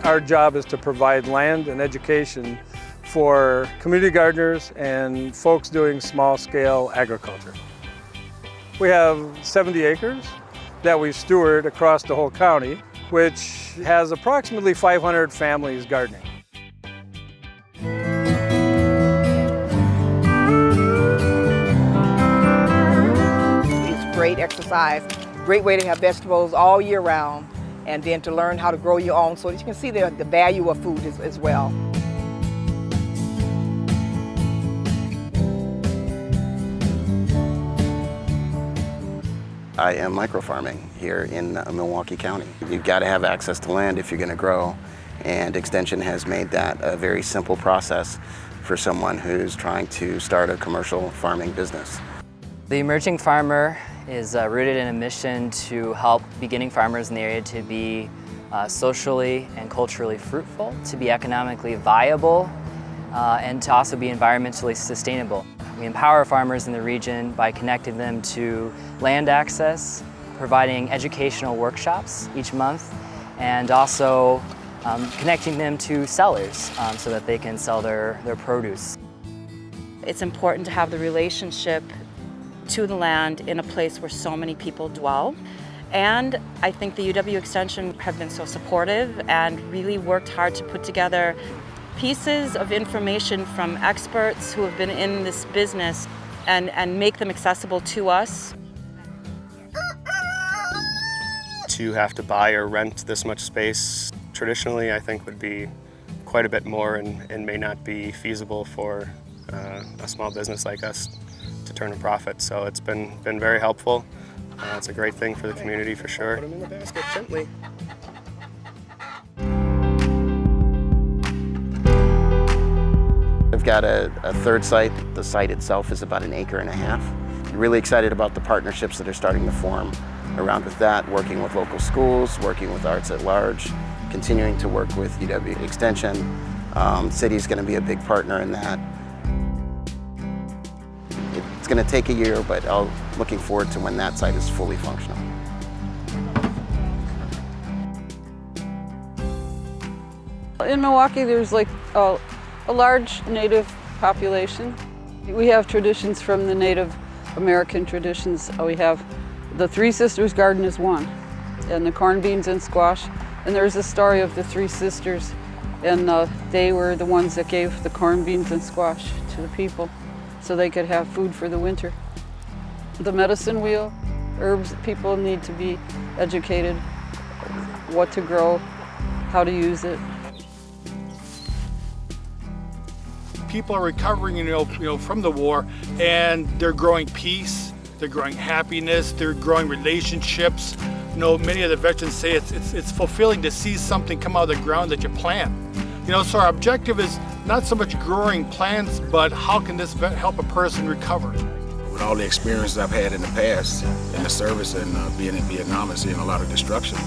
Our job is to provide land and education for community gardeners and folks doing small-scale agriculture. We have 70 acres that we steward across the whole county, which has approximately 500 families gardening. It's great exercise, great way to have vegetables all year round, and then to learn how to grow your own so that you can see the value of food as well. I am microfarming here in Milwaukee County. You've got to have access to land if you're going to grow, and Extension has made that a very simple process for someone who's trying to start a commercial farming business. The Emerging Farmer is rooted in a mission to help beginning farmers in the area to be socially and culturally fruitful, to be economically viable, and to also be environmentally sustainable. We empower farmers in the region by connecting them to land access, providing educational workshops each month, and also connecting them to sellers so that they can sell their produce. It's important to have the relationship to the land in a place where so many people dwell. And I think the UW Extension have been so supportive and really worked hard to put together pieces of information from experts who have been in this business and make them accessible to us. To have to buy or rent this much space traditionally, I think would be quite a bit more and may not be feasible for a small business like us to turn a profit. So it's been very helpful. It's a great thing for the community for sure. Put them in the basket gently. We've got a third site. The site itself is about 1.5 acres. Really excited about the partnerships that are starting to form around with that, working with local schools, working with Arts at Large, continuing to work with UW Extension. City's going to be a big partner in that. It's going to take a year, but I'm looking forward to when that site is fully functional. In Milwaukee, there's like a large Native population. We have traditions from the Native American traditions. We have the Three Sisters Garden is one, and the corn, beans, and squash. And there's a story of the three sisters, and they were the ones that gave the corn, beans, and squash to the people so they could have food for the winter. The medicine wheel, herbs, people need to be educated what to grow, how to use it. People are recovering, from the war, and they're growing peace, they're growing happiness, they're growing relationships. Many of the veterans say it's fulfilling to see something come out of the ground that you plant. So our objective is not so much growing plants, but how can this help a person recover? With all the experiences I've had in the past in the service and being in Vietnam and seeing a lot of destruction,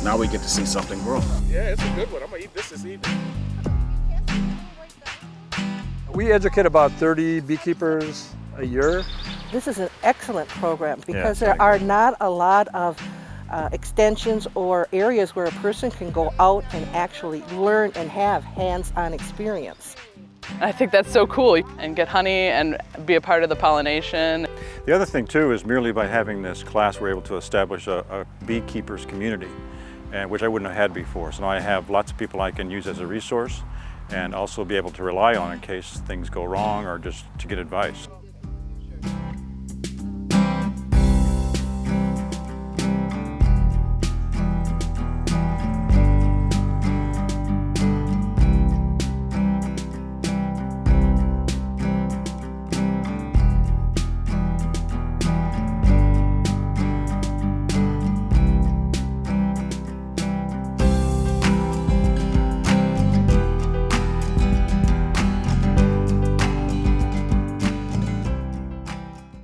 now we get to see something grow. Yeah, it's a good one. I'm gonna eat this evening. We educate about 30 beekeepers a year. This is an excellent program because there are not a lot of extensions or areas where a person can go out and actually learn and have hands-on experience. I think that's so cool, and get honey and be a part of the pollination. The other thing too is merely by having this class we're able to establish a beekeepers community, which I wouldn't have had before. So now I have lots of people I can use as a resource and also be able to rely on in case things go wrong or just to get advice.